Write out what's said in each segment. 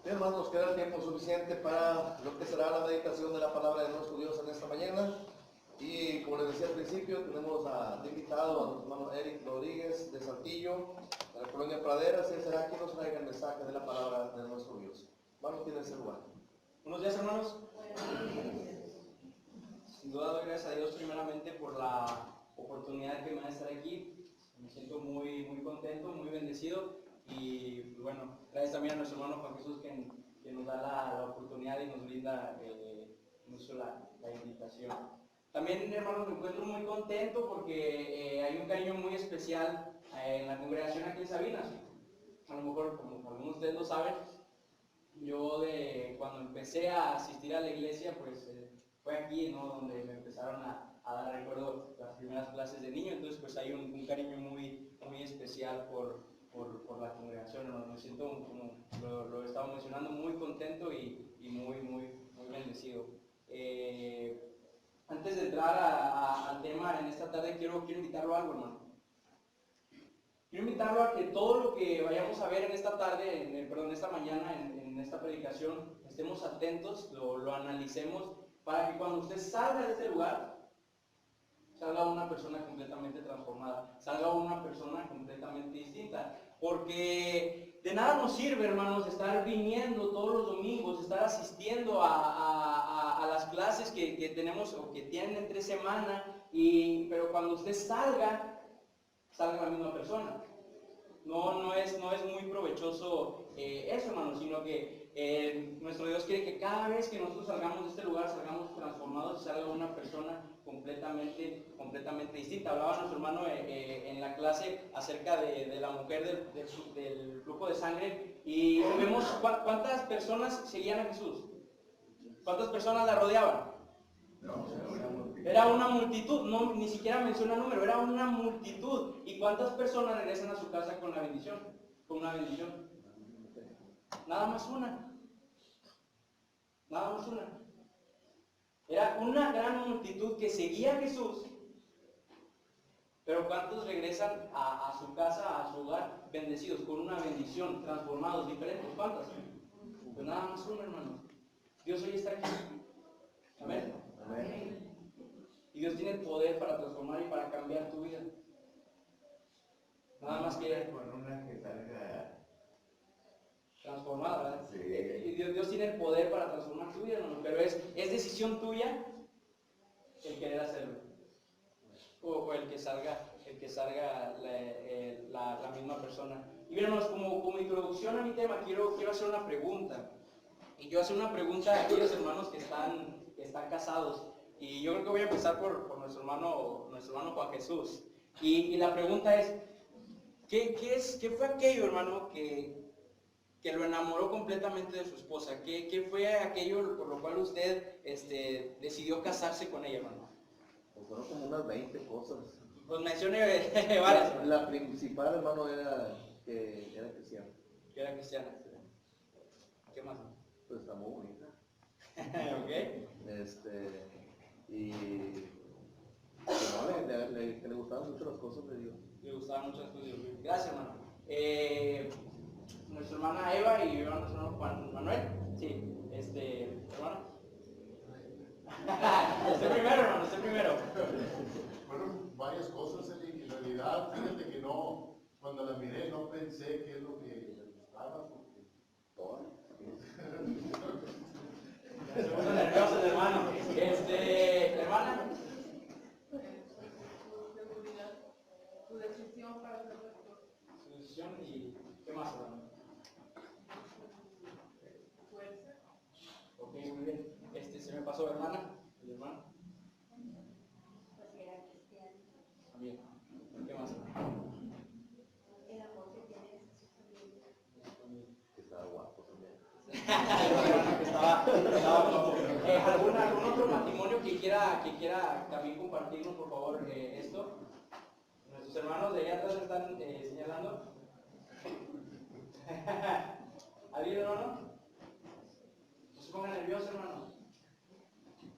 Bien, hermanos, nos queda el tiempo suficiente para lo que será la meditación de la palabra de nuestro Dios en esta mañana. Y como les decía al principio, tenemos de invitado a nuestro hermano Eric Rodríguez de Saltillo, de la colonia Praderas. Él será quien nos traiga el mensaje de la palabra de nuestro Dios. Vamos, tiene ese lugar. Buenos días, hermanos. Sin duda doy gracias a Dios primeramente por la oportunidad que me da de estar aquí. Me siento muy contento, muy bendecido. Y bueno, gracias también a nuestro hermano Juan Jesús que nos da la oportunidad y nos brinda la invitación. También, hermanos, me encuentro muy contento porque hay un cariño muy especial en la congregación aquí en Sabinas. A lo mejor, como algunos de ustedes lo saben, yo cuando empecé a asistir a la iglesia, pues fue aquí, ¿no?, donde me empezaron a dar, recuerdo, las primeras clases de niño. Entonces pues hay un cariño muy especial por la congregación, ¿no? Me siento, como lo he estado mencionando, muy contento y muy bendecido. Antes de entrar al tema en esta tarde, quiero invitarlo a algo, hermano. Quiero invitarlo a que todo lo que vayamos a ver en esta tarde, esta mañana, en esta predicación, estemos atentos, lo analicemos, para que cuando usted salga de este lugar, salga una persona completamente transformada, salga una persona completamente distinta. Porque de nada nos sirve, hermanos, estar viniendo todos los domingos, estar asistiendo a las clases que tenemos o que tienen entre semana, pero cuando usted salga la misma persona. No es muy provechoso eso, hermano, sino que nuestro Dios quiere que cada vez que nosotros salgamos de este lugar, salgamos transformados y salga una persona completamente distinta. Hablaba nuestro hermano en la clase acerca de la mujer del flujo de sangre, y vemos cuántas personas seguían a Jesús, cuántas personas la rodeaban. Era una multitud, no, ni siquiera menciona número, era una multitud. ¿Y cuántas personas regresan a su casa con la bendición? Con una bendición. Nada más una. Nada más una. Era una gran multitud que seguía a Jesús. Pero ¿cuántos regresan a su casa, a su hogar, bendecidos, con una bendición, transformados, diferentes? ¿Cuántas? Pues nada más una, hermano. Dios hoy está aquí. Amén. Amén. Y Dios tiene el poder para transformar y para cambiar tu vida. Nada más que con una que salga transformada, ¿verdad? Sí. Y Dios tiene el poder para transformar tu vida, hermano, pero es decisión tuya el querer hacerlo. O el que salga la misma persona. Y bien, hermanos, como introducción a mi tema, quiero hacer una pregunta. Y yo hacer una pregunta a aquellos hermanos que están casados. Y yo creo que voy a empezar por nuestro hermano Juan Jesús. Y la pregunta es, ¿qué fue aquello, hermano, que lo enamoró completamente de su esposa? ¿Qué fue aquello por lo cual usted decidió casarse con ella, hermano? Pues fueron como unas 20 cosas. Pues mencione varias. La principal, hermano, era que era cristiana. Que era cristiana. ¿Qué más? Pues está muy bonita. ¿Ok? Y pues, no, que le gustaban mucho las cosas de Dios. Le gustaban mucho las cosas de Dios. Gracias, hermano. Nuestra hermana Eva y nuestro hermano Juan Manuel. Sí, hermano. Usted primero, hermano, usted primero. Fueron varias cosas, Eli. En realidad, fíjate que no, cuando la miré no pensé qué es lo que le gustaba, porque todo. Se puso nervioso el hermano. Hermana. Su seguridad, su decisión para ser pastor. Su decisión y ¿qué más, hermano? Fuerza. Ok, muy bien. Se me pasó, hermana. ¿El hermano? Pues era cristiano. También. ¿Qué más, hermano? El amor que tiene hacia su familia. Que estaba guapo también. Estaba guapo. ¿Algún otro matrimonio que quiera también compartirnos, por favor, esto? Nuestros hermanos de allá atrás están señalando. ¿Alguien, hermano? No se ponga nervioso, hermano.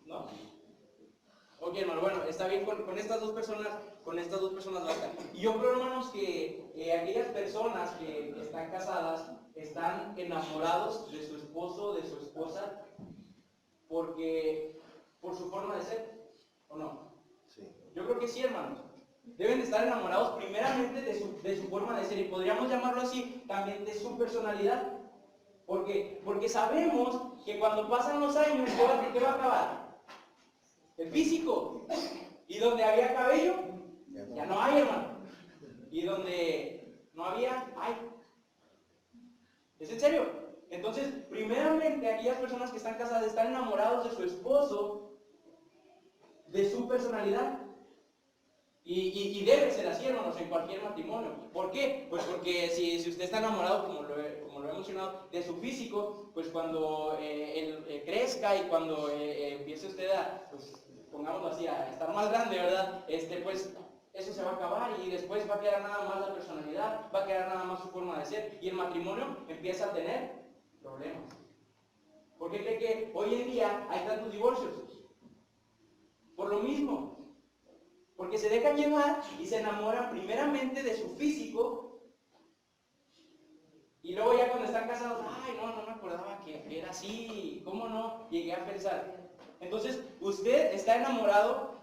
¿No? Ok. Ok, hermano, bueno, está bien, con estas dos personas basta. Y yo creo, hermanos, que aquellas personas que están casadas están enamorados de su esposo, de su esposa, por su forma de ser, ¿o no? Sí. Yo creo que sí, hermanos. Deben de estar enamorados primeramente de su forma de ser, y podríamos llamarlo así, también de su personalidad. Porque sabemos que cuando pasan los años, ¿qué va a acabar? El físico. Y donde había cabello, ya no hay, hermano. Y donde no había, hay. ¿Es en serio? Entonces, primeramente, aquellas personas que están casadas están enamorados de su esposo, de su personalidad. Y debe ser así, hermanos, en cualquier matrimonio. ¿Por qué? Pues porque si usted está enamorado, como lo he mencionado, de su físico, pues cuando él crezca y cuando empiece usted a, pues, pongámoslo así, a estar más grande, ¿verdad? Pues eso se va a acabar y después va a quedar nada más la personalidad, va a quedar nada más su forma de ser, y el matrimonio empieza a tener problemas. ¿Por qué cree que hoy en día hay tantos divorcios? Por lo mismo. Porque se dejan llevar y se enamoran primeramente de su físico, y luego ya cuando están casados, ay, no me acordaba que era así, ¿cómo no? Llegué a pensar. Entonces, usted está enamorado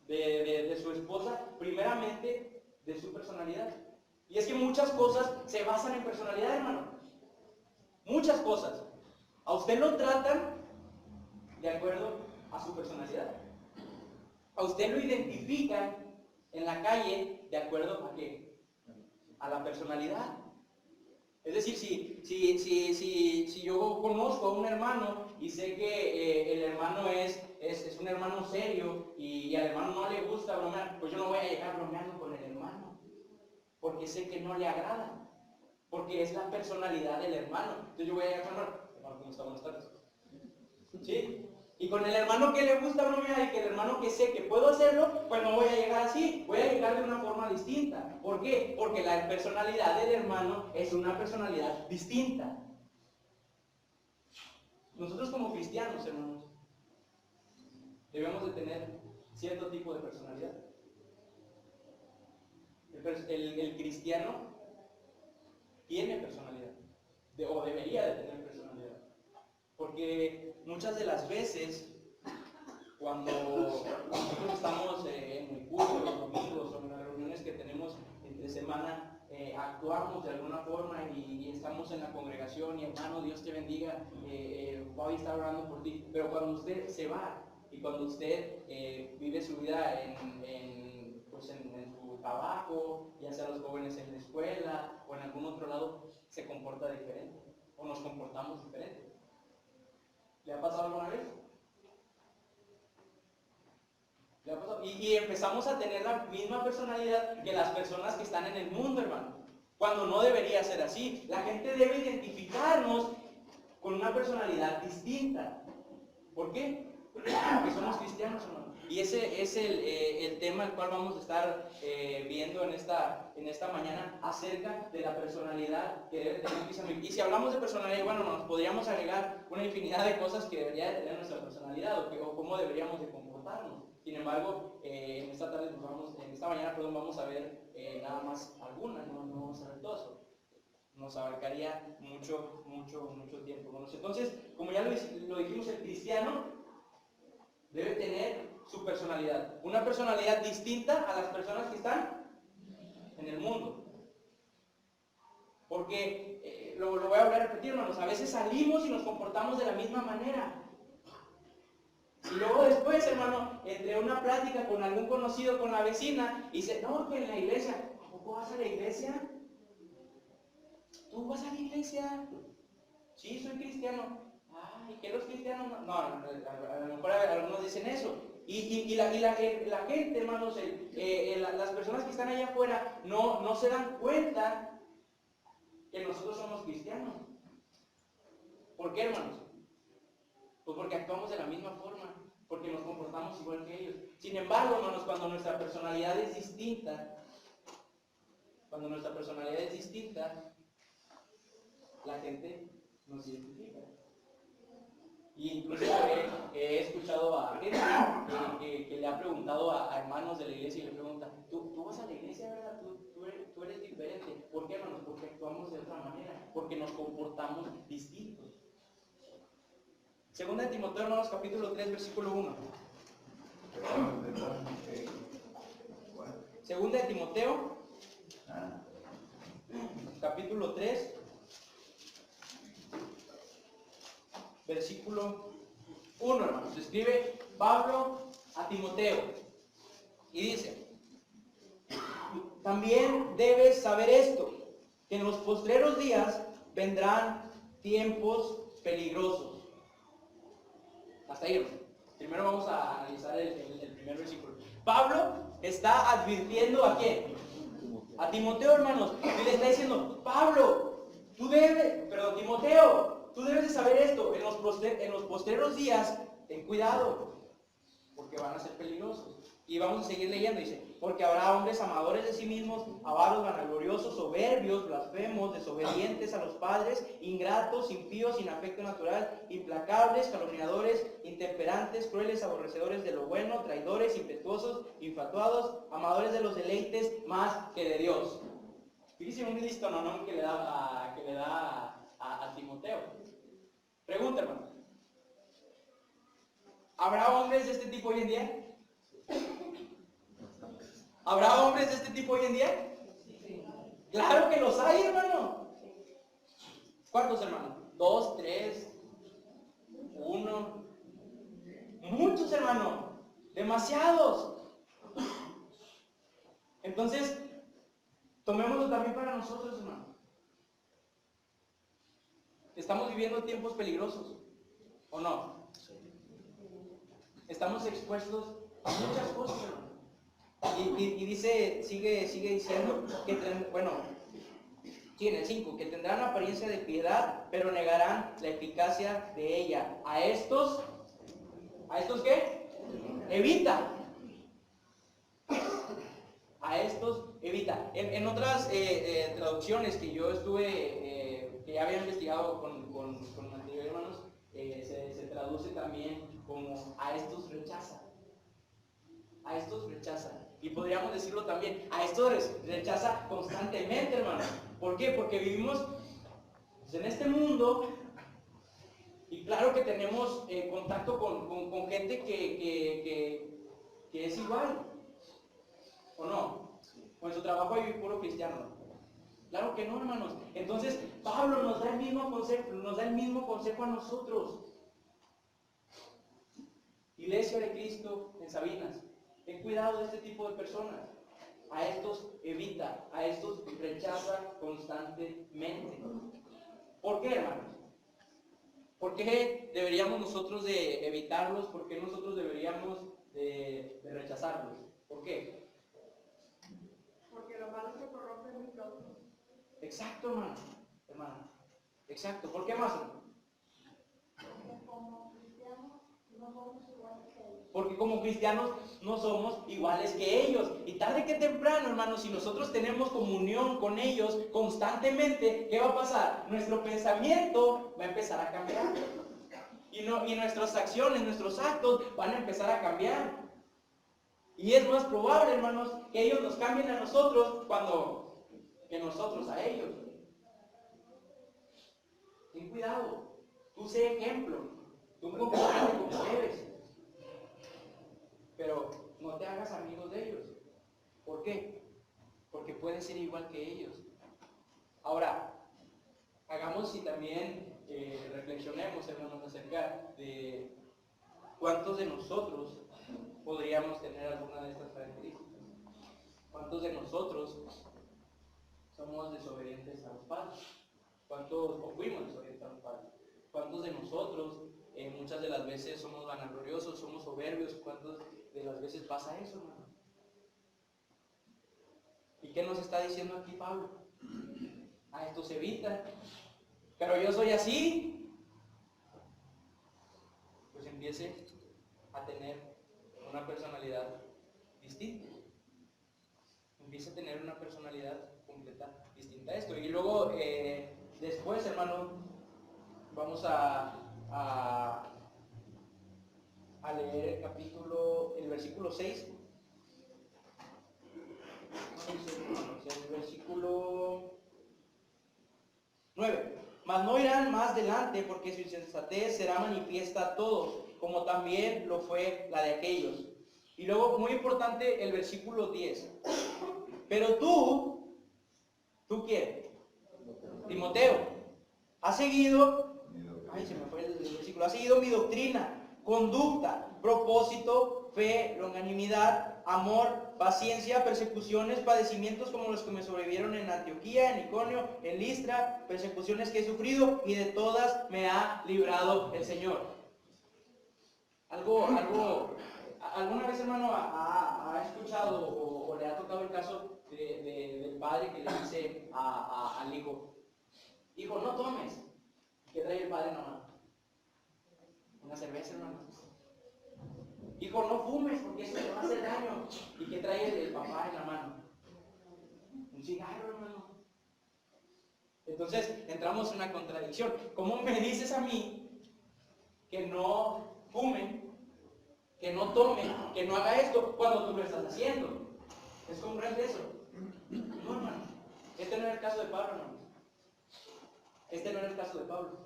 de su esposa, primeramente de su personalidad. Y es que muchas cosas se basan en personalidad, hermano. Muchas cosas. A usted lo tratan de acuerdo a su personalidad. A usted lo identifican en la calle de acuerdo a qué? A la personalidad. Es decir, si yo conozco a un hermano y sé que el hermano es un hermano serio y al hermano no le gusta bromear, pues yo no voy a llegar bromeando con el hermano, porque sé que no le agrada, porque es la personalidad del hermano. Entonces yo voy a llegar con el hermano, ¿cómo está? Buenas tardes. ¿Sí? Y con el hermano que le gusta bromear y que el hermano que sé que puedo hacerlo, pues no voy a llegar así, voy a llegar de una forma distinta. ¿Por qué? Porque la personalidad del hermano es una personalidad distinta. Nosotros como cristianos, hermanos, debemos de tener cierto tipo de personalidad. El cristiano tiene personalidad, o debería de tener personalidad. Porque muchas de las veces, cuando nosotros estamos en el culto, los domingos o en las reuniones que tenemos entre semana, actuamos de alguna forma y estamos en la congregación y hermano, Dios te bendiga, voy a estar orando por ti. Pero cuando usted se va y cuando usted vive su vida en su trabajo, ya sea los jóvenes en la escuela o en algún otro lado, se comporta diferente o nos comportamos diferente. ¿Le ha pasado alguna vez? ¿Le ha pasado? Y empezamos a tener la misma personalidad que las personas que están en el mundo, hermano. Cuando no debería ser así. La gente debe identificarnos con una personalidad distinta. ¿Por qué? Porque somos cristianos, hermano. Y ese es el tema al cual vamos a estar viendo en esta mañana, acerca de la personalidad que debe tener un cristiano. Y si hablamos de personalidad, bueno, nos podríamos agregar una infinidad de cosas que debería de tener nuestra personalidad o cómo deberíamos de comportarnos. Sin embargo, en esta mañana vamos a ver nada más algunas, no vamos a ver todo eso. Nos abarcaría mucho tiempo. Bueno, entonces, como ya lo dijimos, el cristiano debe tener su personalidad. Una personalidad distinta a las personas que están en el mundo. Porque, lo voy a volver a repetir, hermanos, a veces salimos y nos comportamos de la misma manera. Y luego después, hermano, entre una plática con algún conocido, con la vecina, y dice, no, que en la iglesia, ¿a poco vas a la iglesia? ¿Tú vas a la iglesia? Sí, soy cristiano. Ay, ¿qué los cristianos no? No, a lo mejor algunos dicen eso. Y la gente, hermanos, las personas que están allá afuera no se dan cuenta que nosotros somos cristianos. ¿Por qué, hermanos? Pues porque actuamos de la misma forma, porque nos comportamos igual que ellos. Sin embargo, hermanos, cuando nuestra personalidad es distinta, la gente nos identifica. Y incluso he escuchado a gente que le ha preguntado a hermanos de la iglesia y le pregunta, ¿tú vas a la iglesia, verdad? Tú eres diferente. ¿Por qué, hermanos? Porque actuamos de otra manera, porque nos comportamos distintos. Segunda de Timoteo, hermanos, capítulo 3, versículo 1. Segunda de Timoteo, capítulo 3, versículo 1, hermanos. Escribe Pablo a Timoteo y dice: también debes saber esto, que en los postreros días vendrán tiempos peligrosos. Hasta ahí, hermano. Primero vamos a analizar el primer versículo. Pablo está advirtiendo ¿a quién? A Timoteo, hermanos. Y le está diciendo, Timoteo, tú debes de saber esto. En los postreros días, ten cuidado, porque van a ser peligrosos. Y vamos a seguir leyendo, dice, porque habrá hombres amadores de sí mismos, avaros, vanagloriosos, soberbios, blasfemos, desobedientes a los padres, ingratos, impíos, sin afecto natural, implacables, calumniadores, intemperantes, crueles, aborrecedores de lo bueno, traidores, impetuosos, infatuados, amadores de los deleites más que de Dios. Fíjense un listo que le da a Timoteo. Pregunta, hermano. ¿Habrá hombres de este tipo hoy en día? ¿Habrá hombres de este tipo hoy en día? Claro que los hay, hermano. ¿Cuántos, hermano? 2, 3, 1. Muchos, hermano. Demasiados. Entonces, tomémoslo también para nosotros, hermano. ¿Estamos viviendo tiempos peligrosos o no? Estamos expuestos a muchas cosas, hermano. Y dice, sigue diciendo que, en el 5, que tendrán apariencia de piedad, pero negarán la eficacia de ella. ¿A estos qué? Evita. A estos evita. En otras traducciones que yo estuve, que ya había investigado con anteriores hermanos, se traduce también como a estos rechaza. A estos rechaza. Y podríamos decirlo también, a estos rechaza constantemente, hermano. ¿Por qué? Porque vivimos en este mundo y claro que tenemos contacto con gente que es igual. ¿O no? O en su trabajo hay puro cristiano. Claro que no, hermanos. Entonces, Pablo nos da el mismo consejo a nosotros. Iglesia de Cristo en Sabinas. Ten cuidado de este tipo de personas. A estos evita, a estos rechaza constantemente. ¿Por qué, hermanos? ¿Por qué deberíamos nosotros de evitarlos? ¿Por qué nosotros deberíamos de rechazarlos? ¿Por qué? Porque lo malo se corrompe muy pronto. Exacto, hermano. Exacto. ¿Por qué más, hermano? Porque como cristianos no somos iguales que ellos. Y tarde que temprano, hermanos, si nosotros tenemos comunión con ellos constantemente, ¿qué va a pasar? Nuestro pensamiento va a empezar a cambiar. Y nuestras acciones, nuestros actos van a empezar a cambiar. Y es más probable, hermanos, que ellos nos cambien a nosotros que nosotros a ellos. Ten cuidado. Tú sé ejemplo. Tú comportate como debes. Pero no te hagas amigos de ellos. ¿Por qué? Porque puedes ser igual que ellos. Ahora, hagamos y también reflexionemos, hermanos, acerca de cuántos de nosotros podríamos tener alguna de estas características. ¿Cuántos de nosotros somos desobedientes a los padres? ¿Cuántos fuimos desobedientes a los padres? ¿Cuántos de nosotros muchas de las veces somos vanagloriosos, somos soberbios? ¿Cuántas de las veces pasa eso, hermano? ¿Y qué nos está diciendo aquí Pablo? A esto se evita. Pero yo soy así. Pues empiece a tener una personalidad distinta. Empiece a tener una personalidad completa distinta a esto. Y luego, después, hermano, vamos a 6. El versículo 9. Mas no irán más delante, porque su insensatez será manifiesta a todos, como también lo fue la de aquellos. Y luego, muy importante, el versículo 10. Pero ¿tú quién? Timoteo, has seguido, se me fue el versículo, has seguido mi doctrina, conducta, propósito, fe, longanimidad, amor, paciencia, persecuciones, padecimientos como los que me sobrevivieron en Antioquía, en Iconio, en Listra, persecuciones que he sufrido y de todas me ha librado el Señor. ¿Alguna vez, hermano, ha escuchado o le ha tocado el caso del padre que le dice al hijo, hijo, no tomes? ¿Qué trae el padre en la mano? Una cerveza, hermano. Hijo, no fumes porque eso te va a hacer daño. ¿Y qué trae el papá en la mano? Un cigarro, hermano. Entonces entramos en una contradicción. ¿Cómo me dices a mí que no fume, que no tome, que no haga esto cuando tú lo estás haciendo? ¿Es congruente eso? No, hermano. Este no era el caso de Pablo, hermano. Este no era el caso de Pablo.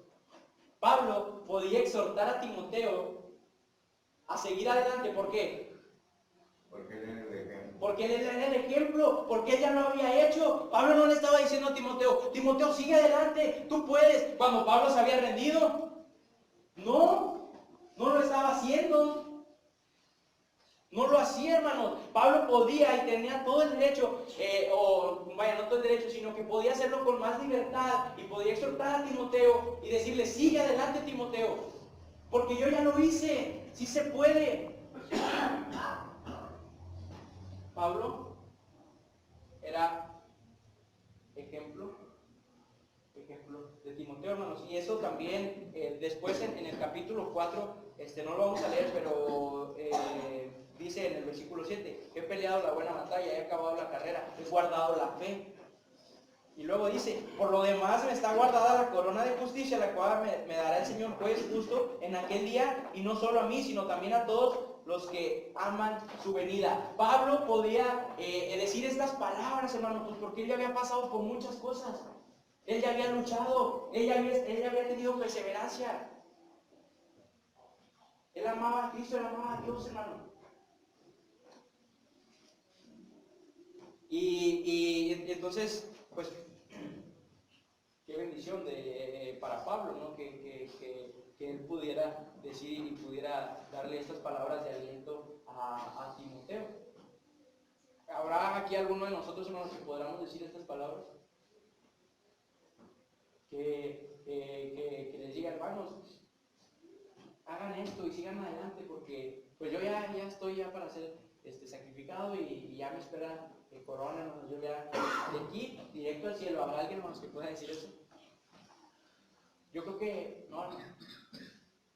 Pablo podía exhortar a Timoteo a seguir adelante. ¿Por qué? Porque él era el ejemplo. Porque él era el ejemplo, porque él ya lo había hecho. Pablo no le estaba diciendo a Timoteo, Timoteo, sigue adelante, tú puedes. Cuando Pablo se había rendido, no lo estaba haciendo. No lo hacía, hermano. Pablo podía y tenía todo el derecho, no todo el derecho, sino que podía hacerlo con más libertad y podía exhortar a Timoteo y decirle, sigue adelante, Timoteo, porque yo ya lo hice, sí se puede. Pablo era ejemplo de Timoteo, hermanos, y eso también después en el capítulo 4, no lo vamos a leer, pero dice en el versículo 7, he peleado la buena batalla, he acabado la carrera, he guardado la fe. Y luego dice, por lo demás me está guardada la corona de justicia, la cual me dará el Señor juez justo en aquel día, y no solo a mí, sino también a todos los que aman su venida. Pablo podía decir estas palabras, hermano, pues porque él ya había pasado por muchas cosas. Él ya había luchado, él ya había tenido perseverancia. Él amaba a Cristo, él amaba a Dios, hermano. Y entonces, pues, qué bendición para Pablo, ¿no? Que él pudiera decir y pudiera darle estas palabras de aliento a Timoteo. ¿Habrá aquí alguno de nosotros, hermanos, que podamos decir estas palabras? Que les diga, hermanos, hagan esto y sigan adelante, porque pues yo ya estoy ya para ser sacrificado y ya me espera corona, hermanos. Yo ya de aquí directo al cielo. ¿Habrá alguien, hermanos, que pueda decir eso? Yo creo que no, hermano.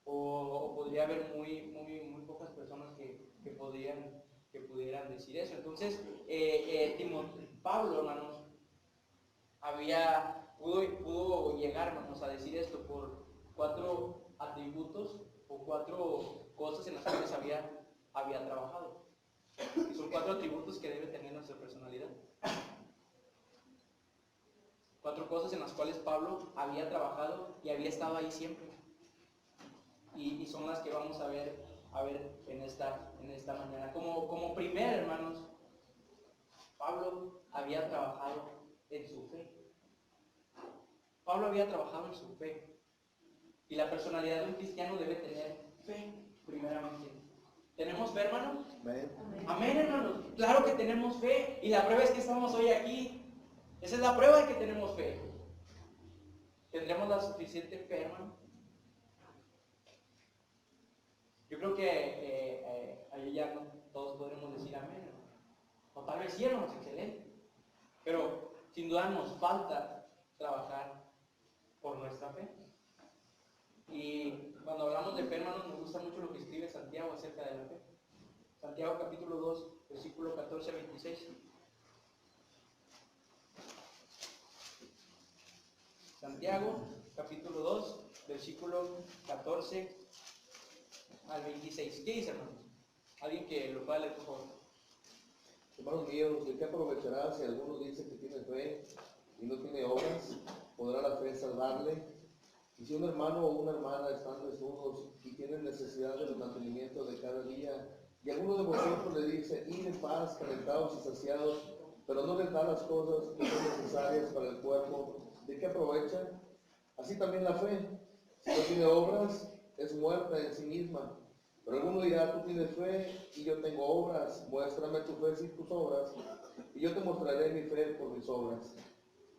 O podría haber muy pocas personas que pudieran decir eso. Entonces, Pablo, hermanos, pudo llegar, hermanos, a decir esto por 4 atributos o 4 cosas en las cuales había trabajado. Y son 4 atributos que debe tener nuestra personalidad. 4 cosas en las cuales Pablo había trabajado y había estado ahí siempre. Y son las que vamos a ver en esta mañana. Como primer, hermanos, Pablo había trabajado en su fe. Pablo había trabajado en su fe. Y la personalidad de un cristiano debe tener fe, primeramente. ¿Tenemos fe, hermano? Amén. Amén, hermanos. Claro que tenemos fe. Y la prueba es que estamos hoy aquí. Esa es la prueba de que tenemos fe. ¿Tendremos la suficiente fe, hermano? Yo creo que ahí ya no todos podremos decir amén, hermano. O tal vez sí, hermanos, excelente. Pero sin duda nos falta trabajar por nuestra fe. Y cuando hablamos de fe, hermanos, me gusta mucho lo que escribe Santiago acerca de la fe. Santiago capítulo 2, versículo 14 a 26. Santiago capítulo 2, versículo 14 al 26. ¿Qué dice, hermanos? Alguien que lo pueda leer, por favor. Hermanos míos, ¿de qué aprovechará si alguno dice que tiene fe y no tiene obras? ¿Podrá la fe salvarle? Y si un hermano o una hermana están desnudos y tienen necesidad del mantenimiento de cada día, y alguno de vosotros le dice, id en paz, calentados y saciados, pero no les da las cosas que son necesarias para el cuerpo, ¿de qué aprovecha? Así también la fe, si no tiene obras, es muerta en sí misma. Pero alguno dirá, tú tienes fe y yo tengo obras, muéstrame tu fe sin tus obras, y yo te mostraré mi fe por mis obras.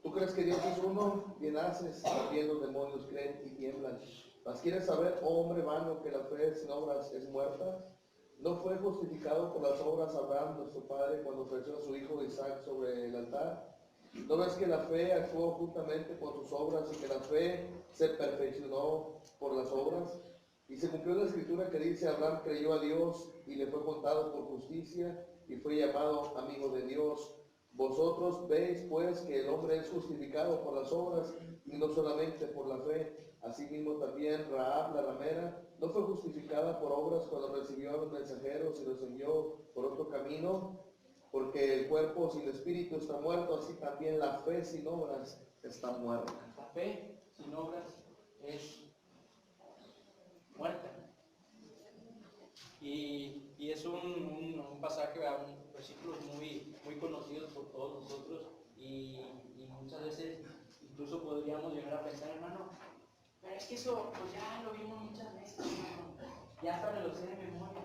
¿Tú crees que Dios es uno? Bien haces, también los demonios creen y tiemblan. ¿Mas quieres saber, oh hombre vano, que la fe sin obras es muerta? ¿No fue justificado por las obras Abraham, nuestro padre, cuando ofreció a su hijo Isaac sobre el altar? ¿No ves que la fe actuó juntamente por sus obras y que la fe se perfeccionó por las obras? Y se cumplió la escritura que dice, Abraham creyó a Dios y le fue contado por justicia y fue llamado amigo de Dios. Vosotros veis pues que el hombre es justificado por las obras y no solamente por la fe. Asimismo también Rahab la ramera no fue justificada por obras cuando recibió a los mensajeros y los envió por otro camino, porque el cuerpo sin espíritu está muerto, así también la fe sin obras está muerta. La fe sin obras es muerta. Y es un pasaje, un versículo muy conocido por todos nosotros y muchas veces incluso podríamos llegar a pensar, hermano, pero es que eso pues ya lo vimos muchas veces, hermano, ya hasta me lo sé de memoria.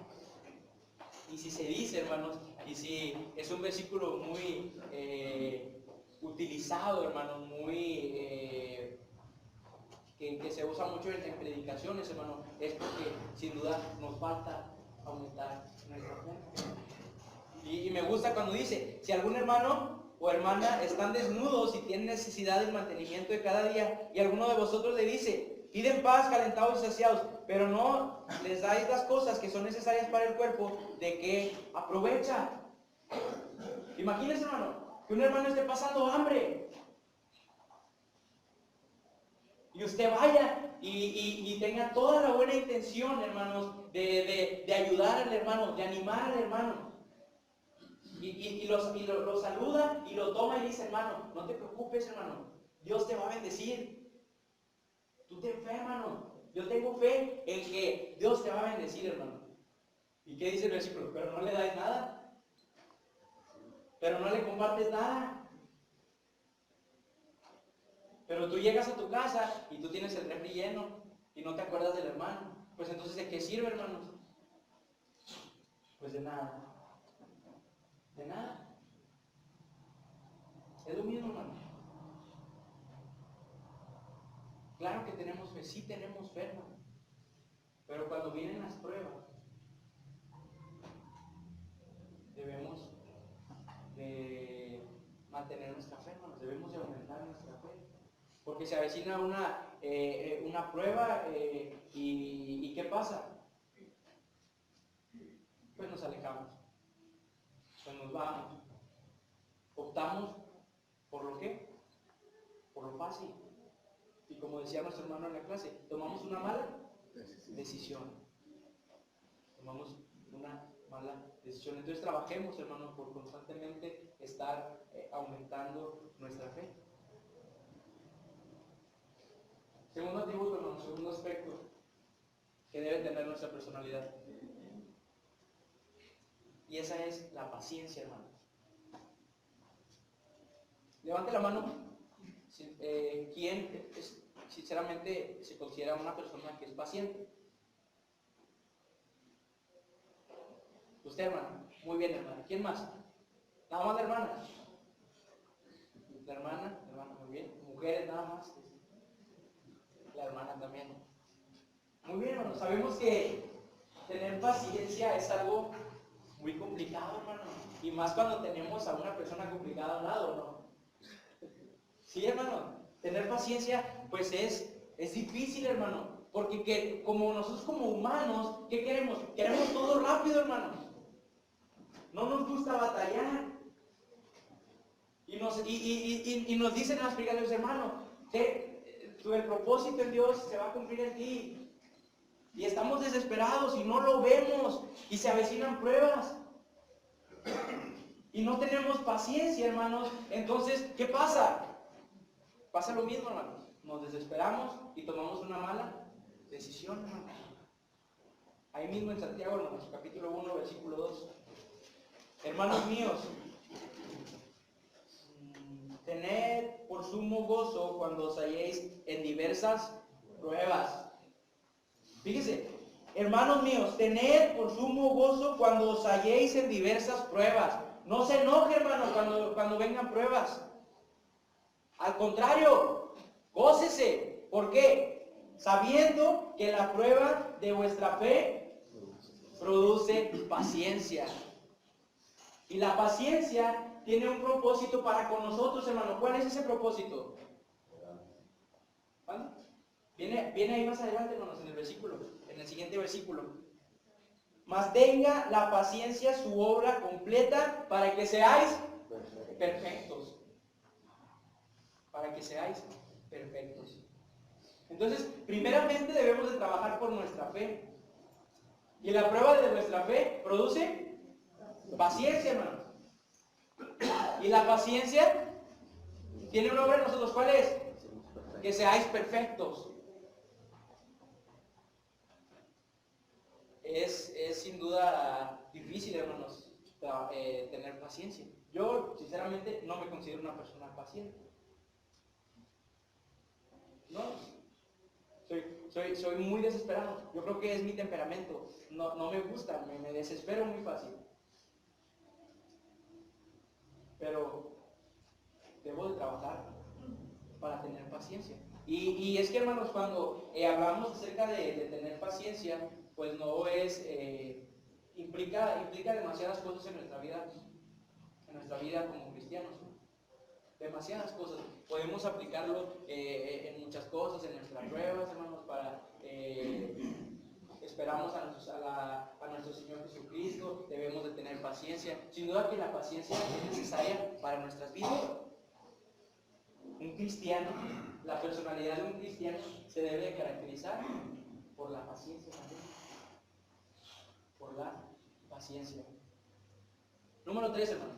Y si se dice, hermanos, y si es un versículo muy utilizado, hermano, muy que se usa mucho en predicaciones, hermano, es porque sin duda nos falta aumentar nuestra fe. Y me gusta cuando dice, si algún hermano o hermana están desnudos y tienen necesidad del mantenimiento de cada día, y alguno de vosotros le dice, id en paz, calentados y saciados, pero no les dais las cosas que son necesarias para el cuerpo, ¿de qué aprovecha? Imagínense, hermano, que un hermano esté pasando hambre y usted vaya y tenga toda la buena intención, hermanos, de ayudar al hermano, de animar al hermano. Y lo saluda y lo toma y dice, hermano, no te preocupes, hermano, Dios te va a bendecir. Tú ten fe, hermano. Yo tengo fe en que Dios te va a bendecir, hermano. ¿Y qué dice el versículo? Pero no le dais nada. Pero no le compartes nada. Pero tú llegas a tu casa y tú tienes el refri lleno y no te acuerdas del hermano. Pues entonces, ¿de qué sirve, hermanos? Pues de nada. De nada. Es lo mismo, hermano. Claro que tenemos fe, sí tenemos fe, hermano. Pero cuando vienen las pruebas, debemos de mantener nuestra fe, hermanos. Debemos de aumentar nuestra fe. Porque se avecina una prueba y ¿qué pasa? Pues nos alejamos, pues nos vamos, optamos por lo qué, por lo fácil. Y como decía nuestro hermano en la clase, tomamos una mala decisión. Tomamos una mala decisión. Entonces trabajemos, hermanos, por constantemente estar aumentando nuestra fe. Segundo atributo, hermano, segundo aspecto que debe tener nuestra personalidad. Y esa es la paciencia, hermano. Levante la mano. ¿Quién sinceramente se considera una persona que es paciente? Usted, hermano. Muy bien, hermana. ¿Quién más? Nada más la hermana. La hermana, muy bien. Mujeres nada más. La hermana también. Muy bien, hermano. Sabemos que tener paciencia es algo muy complicado, hermano. Y más cuando tenemos a una persona complicada al lado, ¿no? Sí, hermano. Tener paciencia, pues es difícil, hermano. Porque como nosotros como humanos, ¿qué queremos? Queremos todo rápido, hermano. No nos gusta batallar. Y nos dicen las explicaciones, hermano, el propósito en Dios se va a cumplir en ti. Y estamos desesperados y no lo vemos y se avecinan pruebas. Y no tenemos paciencia, hermanos. Entonces, ¿qué pasa? Pasa lo mismo, hermanos. Nos desesperamos y tomamos una mala decisión, hermanos. Ahí mismo en Santiago, hermanos, capítulo 1, versículo 2. Hermanos míos, tened por sumo gozo cuando os halléis en diversas pruebas. Fíjese, hermanos míos, tened por sumo gozo cuando os halléis en diversas pruebas. No se enoje, hermano, cuando vengan pruebas. Al contrario, gócese. ¿Por qué? Sabiendo que la prueba de vuestra fe produce paciencia. Y la paciencia tiene un propósito para con nosotros, hermano. ¿Cuál es ese propósito? ¿Vale? Viene ahí más adelante, hermanos, en el versículo, en el siguiente versículo. Mas tenga la paciencia su obra completa para que seáis perfectos. Para que seáis perfectos. Entonces, primeramente debemos de trabajar por nuestra fe. Y la prueba de nuestra fe produce paciencia, hermanos. Y la paciencia tiene una obra en nosotros. ¿Cuál es? Que seáis perfectos. Es sin duda difícil, hermanos, tener paciencia. Yo, sinceramente, no me considero una persona paciente. No, soy muy desesperado. Yo creo que es mi temperamento. No me gusta, me desespero muy fácil. Pero debo de trabajar para tener paciencia. Y es que, hermanos, cuando hablamos acerca de tener paciencia, pues no es, implica demasiadas cosas en nuestra vida como cristianos, ¿no? Demasiadas cosas. Podemos aplicarlo en muchas cosas, en nuestras pruebas, hermanos, esperamos a nuestro Señor Jesucristo, debemos de tener paciencia. Sin duda que la paciencia es necesaria para nuestras vidas. Un cristiano, la personalidad de un cristiano se debe de caracterizar por la paciencia también. Por la paciencia. Número 3, hermano.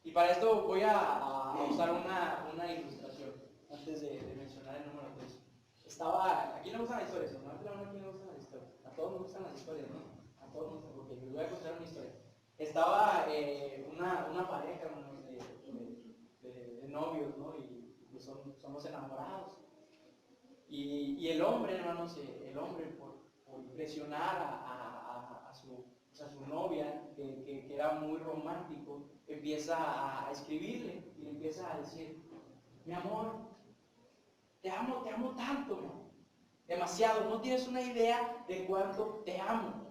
Y para esto voy a usar una ilustración antes de mencionar el número 3. ¿A quién le gustan las historias? ¿A quién le gustan las historias? A todos nos gustan las historias, ¿no? A todos nos gustan, porque les voy a contar una historia. Estaba una pareja, hermanos, de novios, ¿no? Y pues somos enamorados. Y el hombre, hermanos, por impresionar a su novia, que era muy romántico, empieza a escribirle y le empieza a decir: mi amor, te amo tanto, mi amor, demasiado, no tienes una idea de cuánto te amo.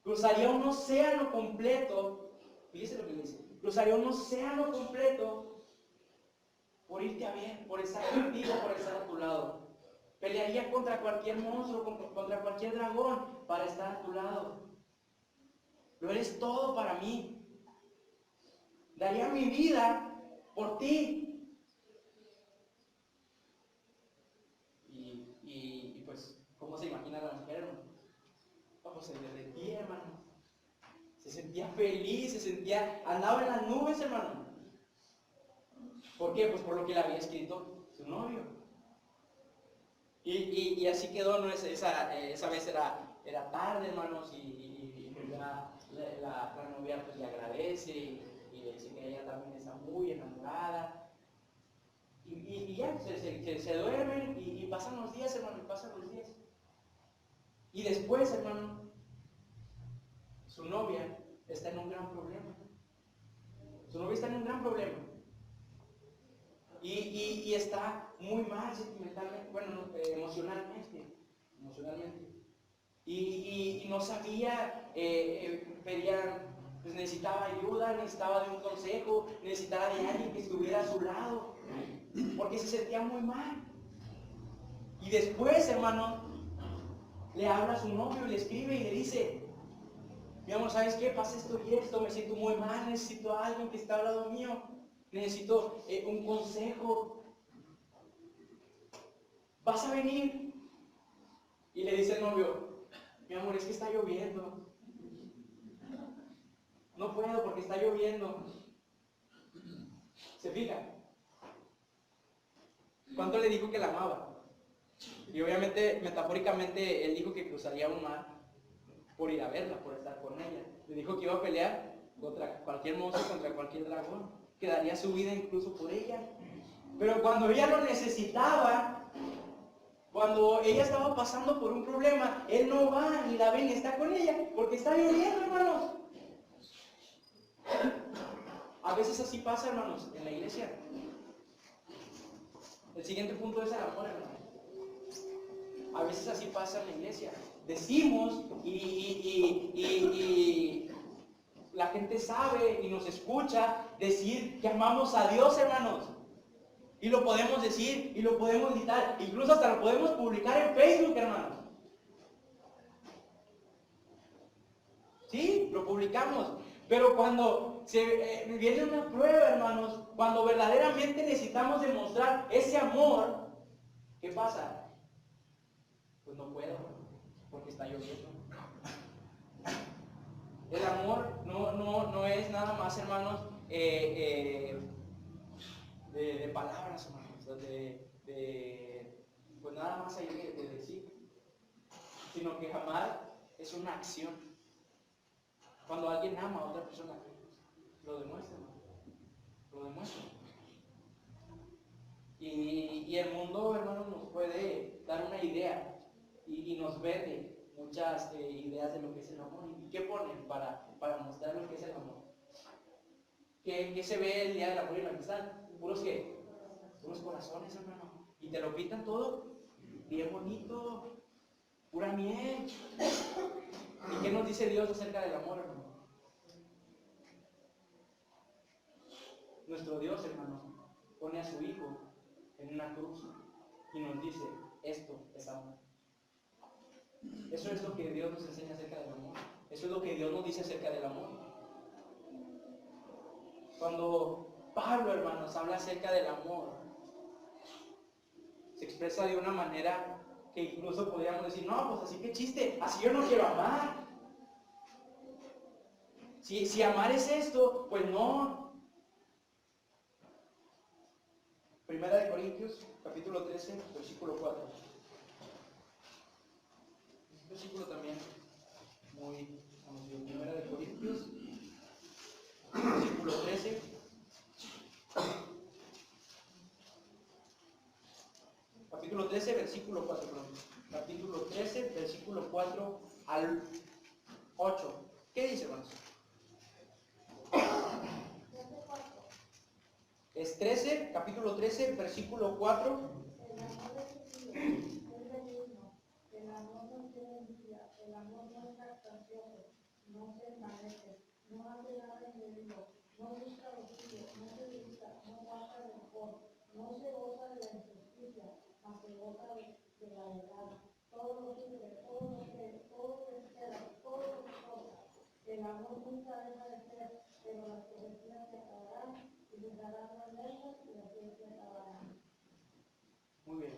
Cruzaría un océano completo, fíjese lo que le dice, cruzaría un océano completo por irte a ver, por estar contigo, por estar a tu lado. Pelearía contra cualquier monstruo, contra cualquier dragón para estar a tu lado. Lo eres todo para mí. Daría mi vida por ti. Y pues, ¿cómo se imagina la mujer, hermano? Pues se derretía, hermano. Se sentía feliz, andaba en las nubes, hermano. ¿Por qué? Pues por lo que le había escrito su novio. Y así quedó, ¿no? Esa vez era tarde, hermanos, y la novia pues le agradece y le dice que ella también está muy enamorada. Y ya, se duermen y pasan los días, hermano, y pasan los días. Y después, hermano, su novia está en un gran problema. Su novia está en un gran problema. Y está muy mal sentimentalmente, bueno, emocionalmente. Y no sabía, pues necesitaba ayuda, necesitaba de un consejo, necesitaba de alguien que estuviera a su lado, porque se sentía muy mal. Y después, hermano, le habla a su novio y le escribe y le dice: mi amor, ¿sabes qué? Pasa esto y esto, me siento muy mal, necesito a alguien que está al lado mío, necesito un consejo. ¿vas a venir? Y le dice el novio, mi amor, es que está lloviendo. No puedo porque está lloviendo. ¿Se fija? ¿Cuánto le dijo que la amaba? Y obviamente, metafóricamente, él dijo que cruzaría un mar por ir a verla, por estar con ella. Le dijo que iba a pelear contra cualquier monstruo, contra cualquier dragón, que daría su vida incluso por ella. Pero cuando ella lo necesitaba, cuando ella estaba pasando por un problema, él no va ni la ve ni está con ella, porque está lloviendo, hermanos. A veces así pasa, hermanos, en la iglesia. El siguiente punto es el amor, hermanos. A veces así pasa en la iglesia. Decimos y la gente sabe y nos escucha decir que amamos a Dios, hermanos. Y lo podemos decir y lo podemos gritar. Incluso hasta lo podemos publicar en Facebook, hermanos. Sí, lo publicamos. Pero cuando viene una prueba, hermanos, cuando verdaderamente necesitamos demostrar ese amor, ¿qué pasa? Pues no puedo, porque está lloviendo. El amor no es nada más, hermanos, de palabras, hermanos, pues nada más hay de decir, sino que amar es una acción. Cuando alguien ama a otra persona, lo demuestra, hermano. Lo demuestra. Y el mundo, hermanos, nos puede dar una idea y nos vende muchas ideas de lo que es el amor. ¿Y qué ponen para mostrar lo que es el amor? ¿Qué se ve el día del amor y la amistad? ¿Puros qué? Puros corazones, hermano. Y te lo pintan todo bien bonito, pura miel. ¿Y qué nos dice Dios acerca del amor, hermano? Nuestro Dios, hermano, pone a su Hijo en una cruz y nos dice, esto es amor. Eso es lo que Dios nos enseña acerca del amor. Eso es lo que Dios nos dice acerca del amor. Cuando Pablo, hermanos, habla acerca del amor, se expresa de una manera que incluso podríamos decir, no, pues así que chiste, así yo no quiero amar. Si amar es esto, pues no. Primera de Corintios, capítulo 13, versículo 4. Un versículo también muy conocido. Primera de Corintios, versículo 13. Capítulo 13, versículo 4, perdón. Capítulo 13, versículo 4 al 8. ¿Qué dice, hermanos? Es 13, capítulo 13, versículo 4. El amor es benigno, el amor no tiene envidia, el amor no es jactancioso, no se envanece, no hace nada indebido, no busca lo suyo, no se irrita, no guarda rencor, no se goza de la injusticia, mas se goza de la verdad. Todo lo sufre, todo lo cree, todo lo espera, todo lo soporta. El amor nunca deja de ser, pero las profecías se acabarán y cesarán las lenguas y las ciencias acabarán. Muy bien.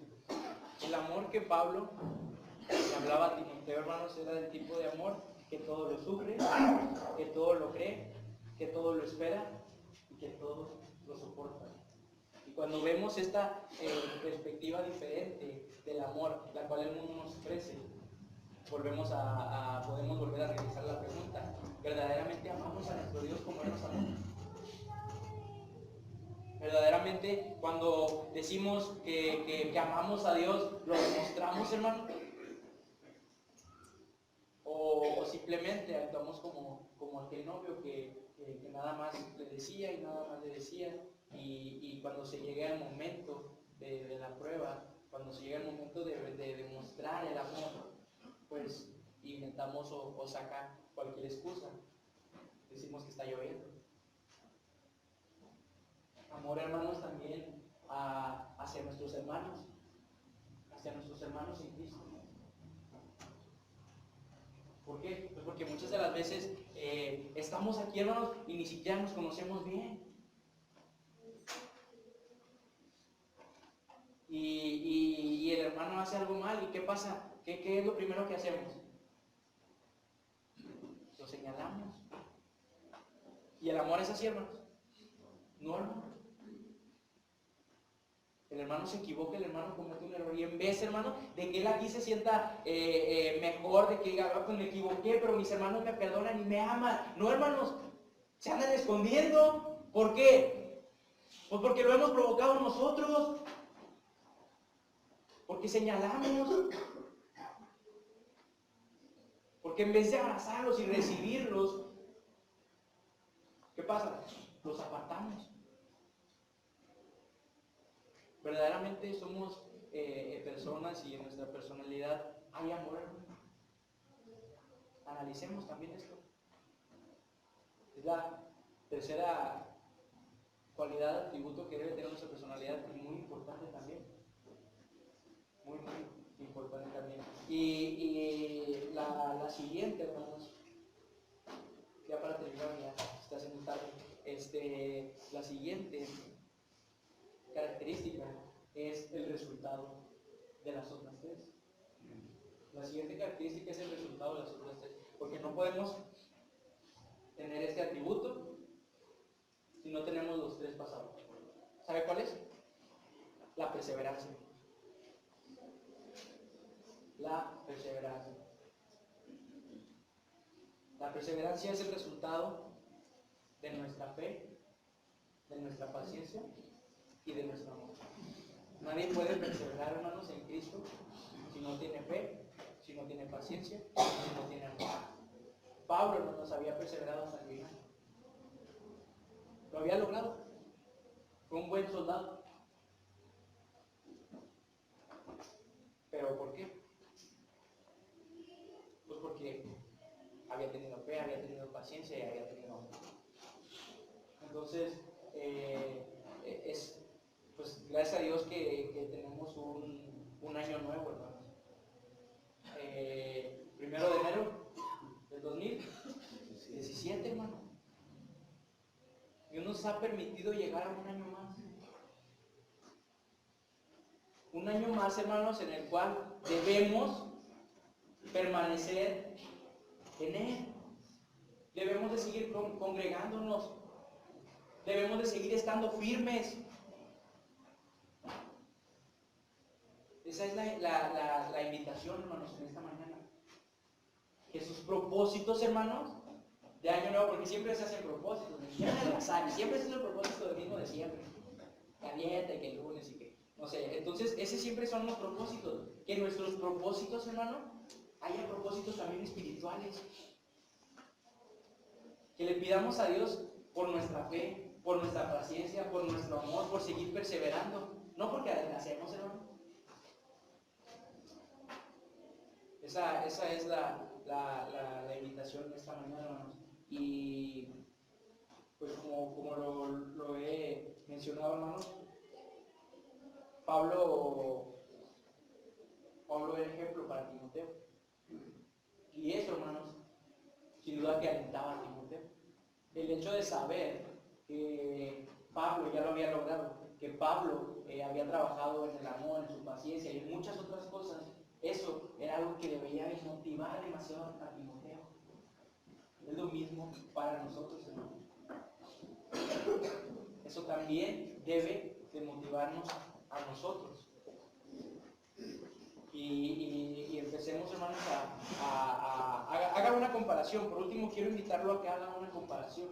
El amor que Pablo le hablaba a Timoteo, hermanos, era del tipo de amor que todo lo sufre, que todo lo cree, que todo lo espera y que todo lo soporta. Y cuando vemos esta perspectiva diferente del amor, la cual el mundo nos ofrece, podemos volver a realizar la pregunta: ¿verdaderamente amamos a nuestro Dios como Él nos amó? Verdaderamente, cuando decimos que amamos a Dios, ¿lo demostramos, hermano? O simplemente actuamos como aquel novio que nada más le decía y nada más le decía, y cuando se llega el momento de la prueba, cuando se llega el momento de demostrar el amor, pues inventamos o saca cualquier excusa. Decimos que está lloviendo. Amor, hermanos, también hacia nuestros hermanos en Cristo. ¿Por qué? Pues porque muchas de las veces estamos aquí, hermanos, y ni siquiera nos conocemos bien. Y el hermano hermano hace algo mal, ¿y qué pasa? ¿Qué es lo primero que hacemos? Lo señalamos. ¿Y el amor es así, hermanos? No, hermano. El hermano se equivoca, el hermano comete un error. Y en vez, hermano, de que él aquí se sienta mejor, de que diga, pues me equivoqué, pero mis hermanos me perdonan y me aman. No, hermanos, se andan escondiendo. ¿Por qué? Pues porque lo hemos provocado nosotros. Porque señalamos. Porque en vez de abrazarlos y recibirlos, ¿qué pasa? Los apartamos. Verdaderamente somos personas y en nuestra personalidad hay amor, hermano. Analicemos también esto. Es la tercera cualidad, atributo que debe tener nuestra personalidad y muy importante también. Muy importante también. Y la siguiente, hermanos, ya para terminar, ya está haciendo tarde, la siguiente característica es el resultado de las otras tres. La siguiente característica es el resultado de las otras tres, porque no podemos tener este atributo si no tenemos los tres pasados. ¿Sabe cuál es? La perseverancia. La perseverancia. La perseverancia es el resultado de nuestra fe, de nuestra paciencia y de nuestro amor. Nadie puede perseverar, hermanos, en Cristo si no tiene fe, si no tiene paciencia, si no tiene amor. Pablo, hermanos, había perseverado hasta el final. Lo había logrado. Fue un buen soldado. ¿Pero por qué? Pues porque había tenido fe, había tenido paciencia y había tenido amor. Entonces, pues gracias a Dios que tenemos un año nuevo, hermanos. 1 de enero del 2017, hermano. Dios nos ha permitido llegar a un año más. Un año más, hermanos, en el cual debemos permanecer en Él. Debemos de seguir congregándonos. Debemos de seguir estando firmes. Esa es la invitación, hermanos, en esta mañana. Que sus propósitos, hermanos, de año nuevo, porque siempre se hacen propósitos, siempre se hace el propósito del mismo de siempre. La dieta y que el lunes y que, no sé. Entonces, ese siempre son los propósitos. Que nuestros propósitos, hermano, haya propósitos también espirituales. Que le pidamos a Dios por nuestra fe, por nuestra paciencia, por nuestro amor, por seguir perseverando. No porque adelgacemos, hermano. Esa es la invitación de esta mañana, hermanos. Y pues como lo he mencionado, hermanos, Pablo era ejemplo para Timoteo. Y eso, hermanos, sin duda que alentaba a Timoteo. El hecho de saber que Pablo ya lo había logrado, que Pablo había trabajado en el amor, en su paciencia y en muchas otras cosas, eso era algo que debería motivar demasiado a Timoteo. Es lo mismo para nosotros, hermanos. Eso también debe de motivarnos a nosotros. Y empecemos, hermanos, haga una comparación. Por último, quiero invitarlo a que haga una comparación.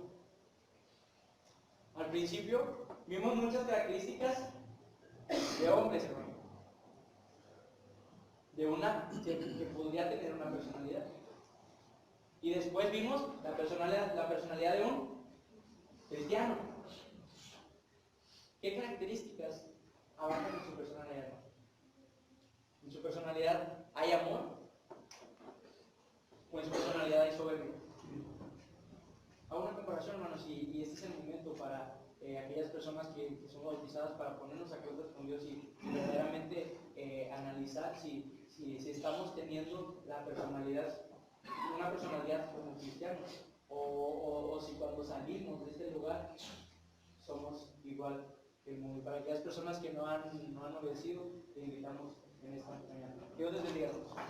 Al principio vimos muchas características de hombres, hermano. De una que podría tener una personalidad. Y después vimos la personalidad de un cristiano. ¿Qué características abarcan en su personalidad? ¿En su personalidad hay amor? ¿O en su personalidad hay soberbia? Hago una comparación, hermanos, y este es el momento para aquellas personas que son bautizadas para ponernos a cuentas con Dios y verdaderamente analizar si estamos teniendo una personalidad como cristianos o si cuando salimos de este lugar somos igual que el mundo. Para aquellas personas que no han obedecido, te invitamos en esta mañana. Dios les bendiga a todos.